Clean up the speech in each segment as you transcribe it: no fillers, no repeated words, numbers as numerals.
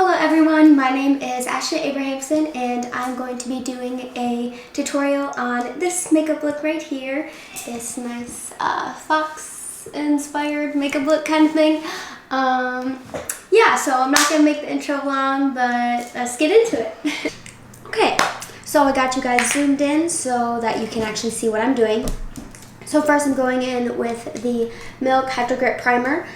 Hello everyone, my name is Ashtan and I'm going to be doing a tutorial on this makeup look right here. This nice fox inspired makeup look kind of thing. Yeah, so I'm not going to make the intro long, but let's get into it. Okay, so I got you guys zoomed in so that you can actually see what I'm doing. So first I'm going in with the Milk Hydro Grip Primer.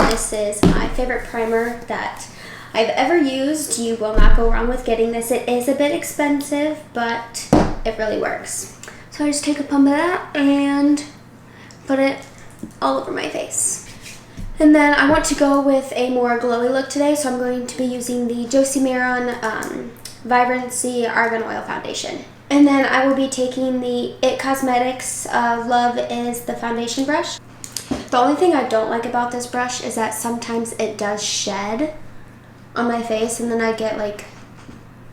This is my favorite primer that I've ever used. You will not go wrong with getting this. It is a bit expensive, but it really works. So I just take a pump of that and put it all over my face. And then I want to go with a more glowy look today, so I'm going to be using the Josie Maran Vibrancy Argan Oil Foundation. And then I will be taking the It Cosmetics Love is the foundation brush. The only thing I don't like about this brush is that sometimes it does shed on my face, and then I get like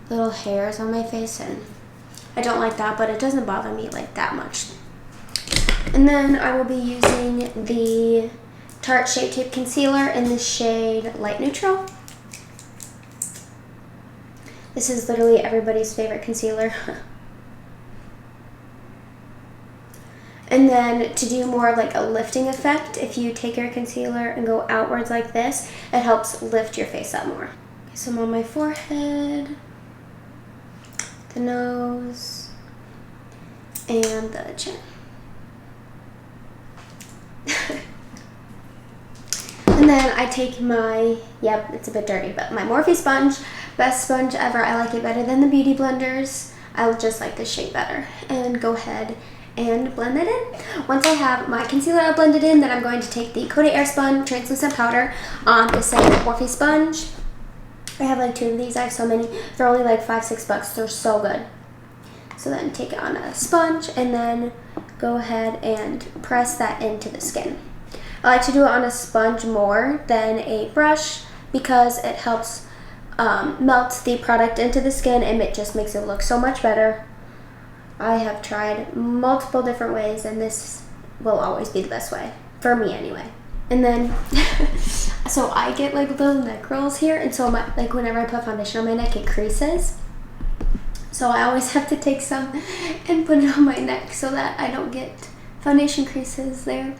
little hairs on my face, and I don't like that, but it doesn't bother me like that much. And then I will be using the Tarte Shape Tape Concealer in the shade Light Neutral. This is literally everybody's favorite concealer. And then to do more of like a lifting effect, if you take your concealer and go outwards like this, it helps lift your face up more. Okay, so I'm on my forehead, the nose, and the chin. And then I take my, yep, it's a bit dirty, but my Morphe sponge, best sponge ever. I like it better than the Beauty Blenders. I just like this shade better. And go ahead and blend it in. Once I have my concealer blended in, then I'm going to take the Cody Airspun Translucent Powder on the same Morphe sponge. I have like 2 of these. I have so many. They're only like $5-6. They're so good. So then take it on a sponge and then go ahead and press that into the skin. I like to do it on a sponge more than a brush because it helps melt the product into the skin, and it just makes it look so much better. I have tried multiple different ways, and this will always be the best way, for me anyway. And then, so I get like little neck rolls here, and so like whenever I put foundation on my neck, it creases. So I always have to take some and put it on my neck so that I don't get foundation creases there.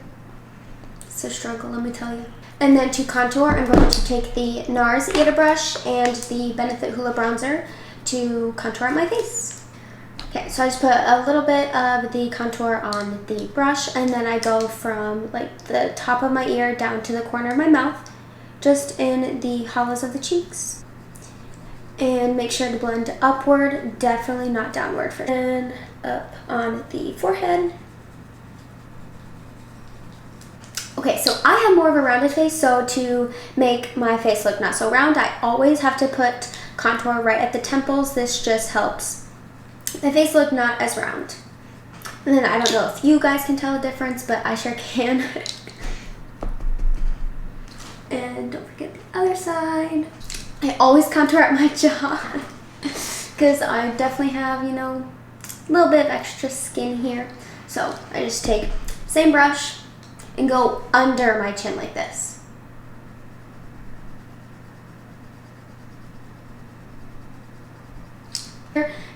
It's a struggle, let me tell you. And then to contour, I'm going to take the NARS Eta Brush and the Benefit Hula Bronzer to contour my face. Okay, so I just put a little bit of the contour on the brush, and then I go from like the top of my ear down to the corner of my mouth, just in the hollows of the cheeks. And make sure to blend upward, definitely not downward. And up on the forehead. Okay, so I have more of a rounded face, so to make my face look not so round, I always have to put contour right at the temples. This just helps my face look not as round. And then I don't know if you guys can tell the difference, but I sure can. And don't forget the other side. I always contour at my jaw because I definitely have, you know, a little bit of extra skin here. So I just take same brush and go under my chin like this.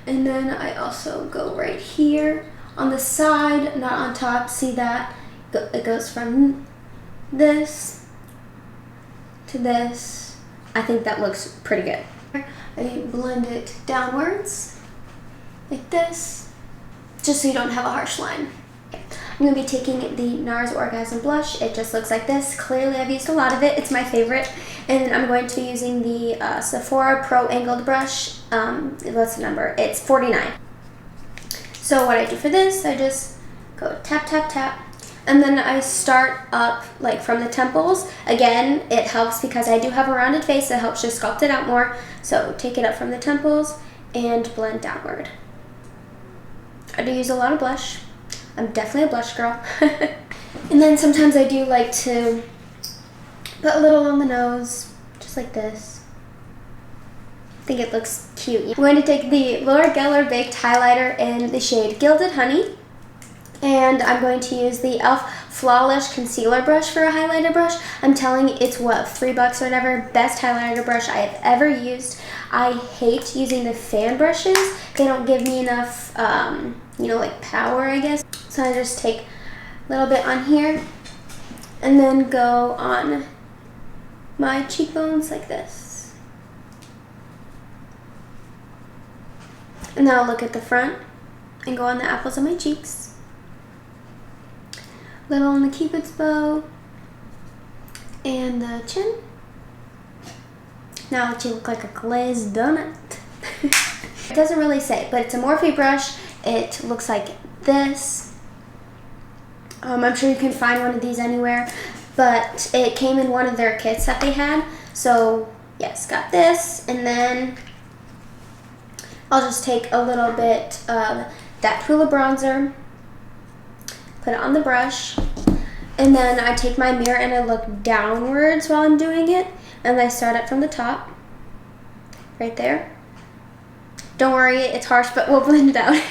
And then I also go right here on the side, not on top. See that? It goes from this to this. I think that looks pretty good. I blend it downwards like this, just so you don't have a harsh line. I'm going to be taking the NARS Orgasm Blush. It just looks like this. Clearly, I've used a lot of it. It's my favorite. And I'm going to be using the Sephora Pro Angled Brush. What's the number? It's 49. So what I do for this, I just go tap, tap, tap. And then I start up like from the temples. Again, it helps because I do have a rounded face. It helps just sculpt it out more. So take it up from the temples and blend downward. I do use a lot of blush. I'm definitely a blush girl. And then sometimes I do like to put a little on the nose, just like this. I think it looks cute. I'm going to take the Laura Geller Baked Highlighter in the shade Gilded Honey. And I'm going to use the e.l.f. Flawless concealer brush for a highlighter brush. I'm telling you, it's what, $3 or whatever. Best highlighter brush I have ever used. I hate using the fan brushes. They don't give me enough, you know, like power, I guess. So I just take a little bit on here and then go on my cheekbones like this. And then I'll look at the front and go on the apples of my cheeks. Little on the cupid's bow and the chin. Now I'll let you look like a glazed donut. It doesn't really say, but it's a Morphe brush. It looks like this. I'm sure you can find one of these anywhere, but it came in one of their kits that they had. So yes, got this, and then I'll just take a little bit of that Hula bronzer, put it on the brush, and then I take my mirror and I look downwards while I'm doing it, and I start it from the top, right there. Don't worry, it's harsh, but we'll blend it out.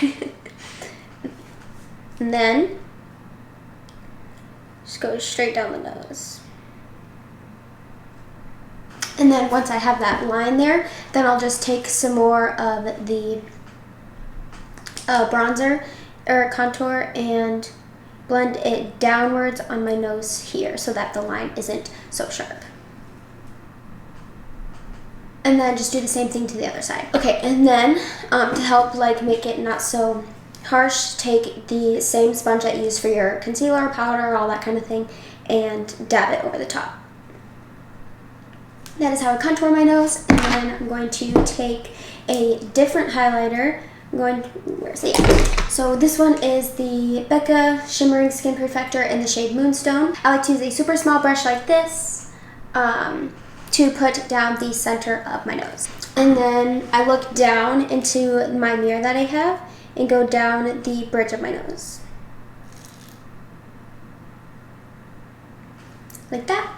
And then just go straight down the nose. And then once I have that line there, then I'll just take some more of the bronzer or contour and blend it downwards on my nose here so that the line isn't so sharp. And then just do the same thing to the other side. Okay, and then to help like make it not so harsh, take the same sponge that you use for your concealer, powder, all that kind of thing, and dab it over the top. That is how I contour my nose. And then I'm going to take a different highlighter. Where's it? So this one is the Becca Shimmering Skin Perfector in the shade Moonstone. I like to use a super small brush like this to put down the center of my nose. And then I look down into my mirror that I have and go down the bridge of my nose. Like that.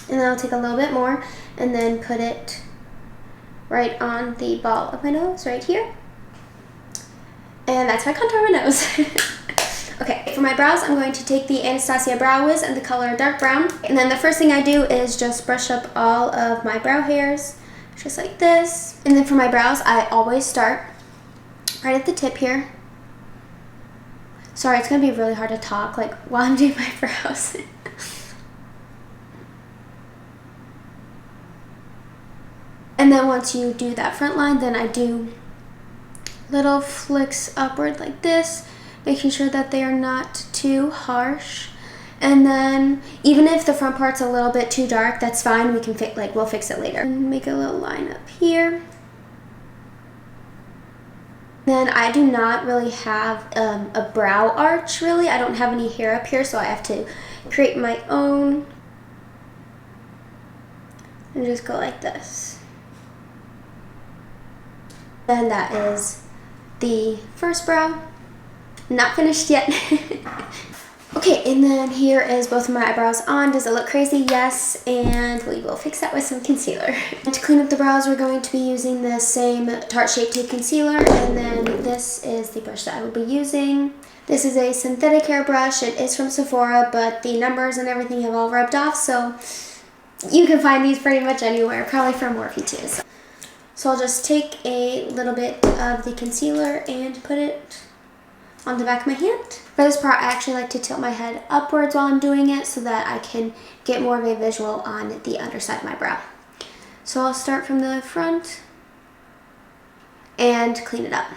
And then I'll take a little bit more and then put it right on the ball of my nose, right here. And that's how I contour my nose. Okay, for my brows, I'm going to take the Anastasia Brow Wiz in the color dark brown. And then the first thing I do is just brush up all of my brow hairs, just like this. And then for my brows, I always start right at the tip here. Sorry, it's gonna be really hard to talk like while I'm doing my brows. And then once you do that front line, then I do little flicks upward like this, making sure that they are not too harsh. And then even if the front part's a little bit too dark, that's fine. We can we'll fix it later. And make a little line up here. Then I do not really have a brow arch, really. I don't have any hair up here, so I have to create my own. And just go like this. And that is the first brow. Not finished yet. Okay, and then here is both of my eyebrows on. Does it look crazy? Yes, and we will fix that with some concealer. And to clean up the brows, we're going to be using the same Tarte Shape Tape concealer, and then this is the brush that I will be using. This is a synthetic hair brush. It is from Sephora, but the numbers and everything have all rubbed off, so you can find these pretty much anywhere, probably from Morphe too. So I'll just take a little bit of the concealer and put it on the back of my hand. For this part, I actually like to tilt my head upwards while I'm doing it so that I can get more of a visual on the underside of my brow. So I'll start from the front and clean it up.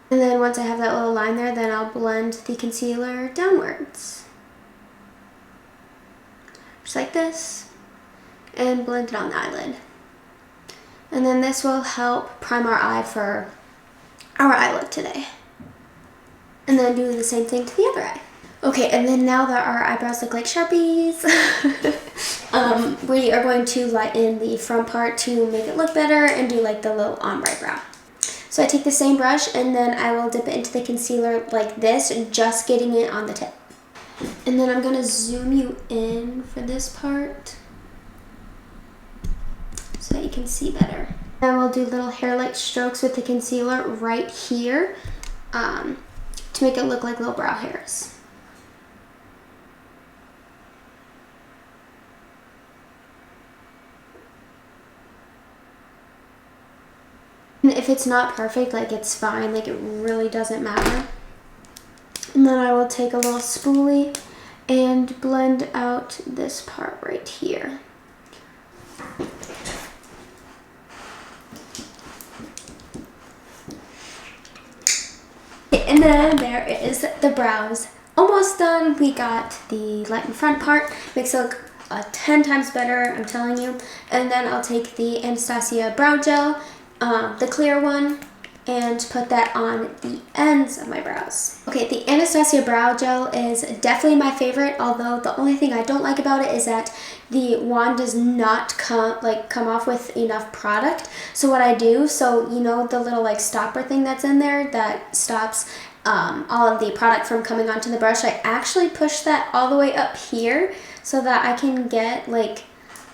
And then once I have that little line there, then I'll blend the concealer downwards. Just like this, and blend it on the eyelid. And then this will help prime our eye for our eye look today. And then do the same thing to the other eye. Okay, and then now that our eyebrows look like Sharpies, we are going to lighten the front part to make it look better and do like the little ombre brow. So I take the same brush and then I will dip it into the concealer like this, just getting it on the tip. And then I'm gonna zoom you in for this part so that you can see better. Then we'll do little hair-like strokes with the concealer right here to make it look like little brow hairs. And if it's not perfect, like it's fine, like it really doesn't matter. And then I will take a little spoolie and blend out this part right here. And then there is the brows. Almost done. We got the light in front part. Makes it look 10 times better, I'm telling you. And then I'll take the Anastasia brow gel, the clear one, and put that on the ends of my brows. Okay, the Anastasia brow gel is definitely my favorite, although the only thing I don't like about it is that the wand does not come off with enough product. So what I do, so you know the little like stopper thing that's in there that stops all of the product from coming onto the brush, I actually push that all the way up here so that I can get like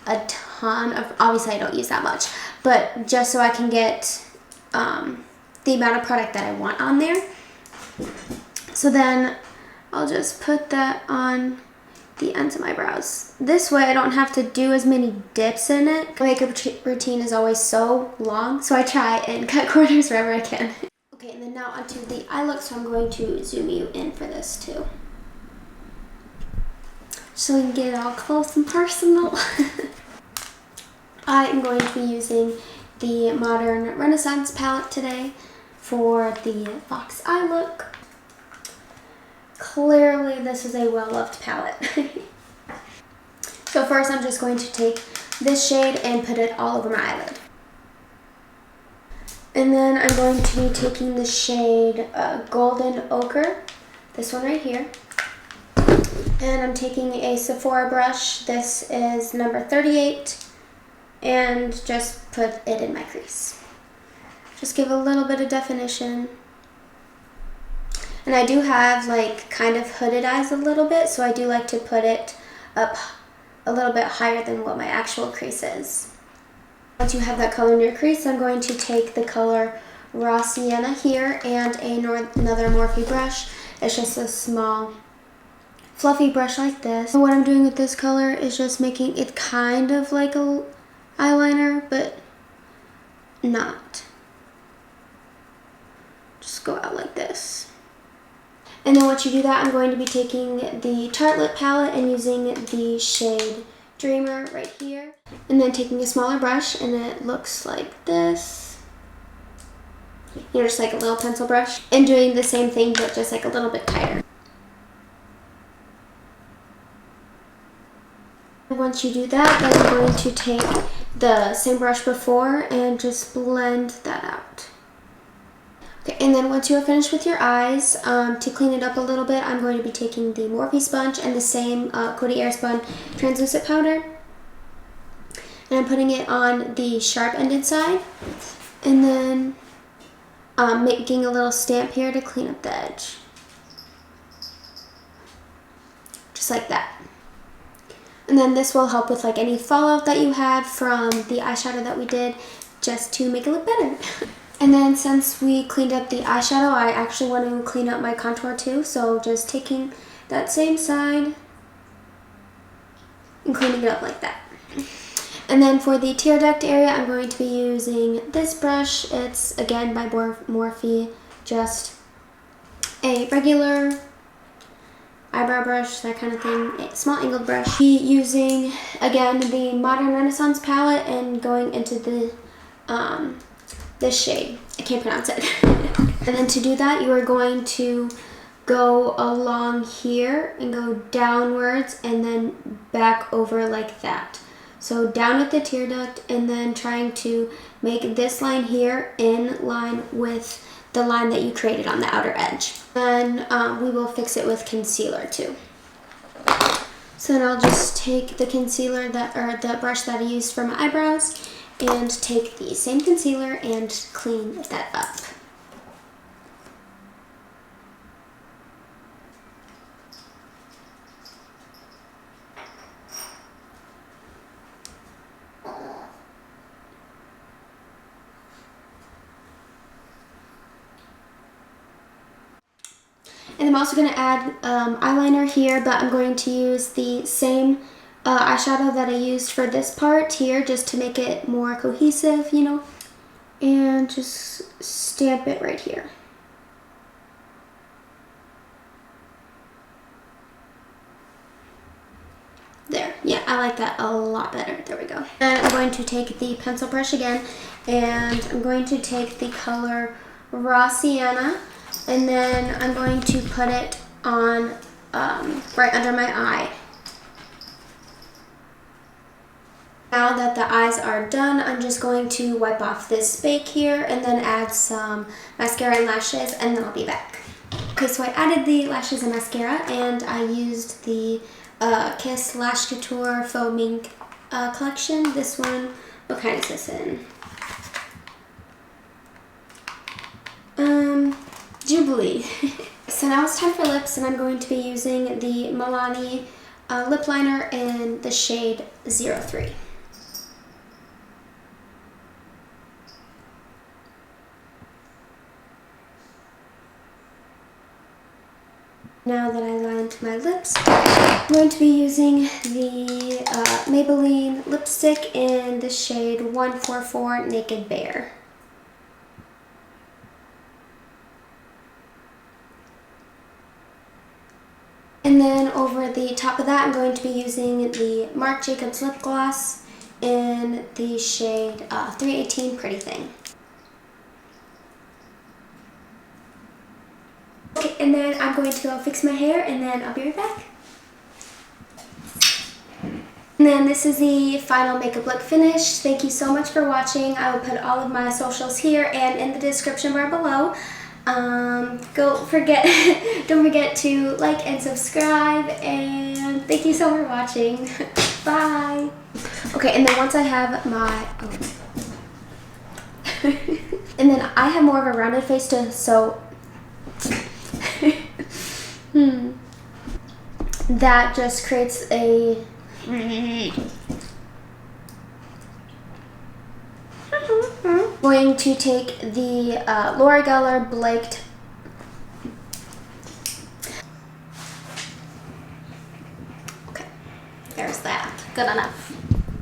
a ton of, obviously I don't use that much, but just so I can get the amount of product that I want on there. So then I'll just put that on the ends of my brows. This way I don't have to do as many dips in it. My makeup routine is always so long, so I try and cut corners wherever I can. Okay, and then now onto the eye look, so I'm going to zoom you in for this too, so we can get it all close and personal. I am going to be using the Modern Renaissance palette today for the Fox eye look. Clearly this is a well-loved palette. So first I'm just going to take this shade and put it all over my eyelid. And then I'm going to be taking the shade Golden Ochre, this one right here. And I'm taking a Sephora brush. This is number 38. And just put it in my crease. Just give a little bit of definition. And I do have like kind of hooded eyes a little bit, so I do like to put it up a little bit higher than what my actual crease is. Once you have that color in your crease, I'm going to take the color Raw Sienna here and another Morphe brush. It's just a small fluffy brush like this. And what I'm doing with this color is just making it kind of like a eyeliner, but not. Just go out like this. And then once you do that, I'm going to be taking the Tartelette palette and using the shade Dreamer right here. And then taking a smaller brush, and it looks like this. You know, just like a little pencil brush. And doing the same thing, but just like a little bit tighter. Once you do that, then I'm going to take the same brush before and just blend that out. Okay, and then once you are finished with your eyes, to clean it up a little bit, I'm going to be taking the Morphe sponge and the same Cody airspun translucent powder. And I'm putting it on the sharp-ended side. And then making a little stamp here to clean up the edge. Just like that. And then this will help with like any fallout that you have from the eyeshadow that we did, just to make it look better. And then since we cleaned up the eyeshadow, I actually want to clean up my contour too. So just taking that same side and cleaning it up like that. And then for the tear duct area, I'm going to be using this brush. It's again by Morphe, just a regular eyebrow brush, that kind of thing, a small angled brush. Be using again the Modern Renaissance palette and going into the this shade. I can't pronounce it. And then to do that, you are going to go along here and go downwards and then back over like that. So down at the tear duct and then trying to make this line here in line with the line that you created on the outer edge. Then we will fix it with concealer too. So then I'll just take the concealer or the brush that I used for my eyebrows and take the same concealer and clean that up. And I'm also going to add eyeliner here, but I'm going to use the same eyeshadow that I used for this part here, just to make it more cohesive, you know. And just stamp it right here. There, yeah, I like that a lot better. There we go. And I'm going to take the pencil brush again, and I'm going to take the color Raw Sienna, and then I'm going to put it on right under my eye. Now that the eyes are done, I'm just going to wipe off this bake here and then add some mascara and lashes, and then I'll be back. Okay, so I added the lashes and mascara, and I used the Kiss Lash Couture Faux Mink collection. This one, what kind is this in? Jubilee. So now it's time for lips, and I'm going to be using the Milani lip liner in the shade 03. Now that I lined my lips, I'm going to be using the Maybelline lipstick in the shade 144 Naked Bear. And then over the top of that, I'm going to be using the Marc Jacobs lip gloss in the shade 318 Pretty Thing. Okay, and then I'm going to go fix my hair, and then I'll be right back. And then this is the final makeup look finish. Thank you so much for watching. I will put all of my socials here and in the description bar below. Don't forget to like and subscribe, and thank you so much for watching. Bye. Okay, and then once I have my and then I have more of a rounded face too, so that just creates a going to take the Laura Geller Blaked okay, there's that. Good enough.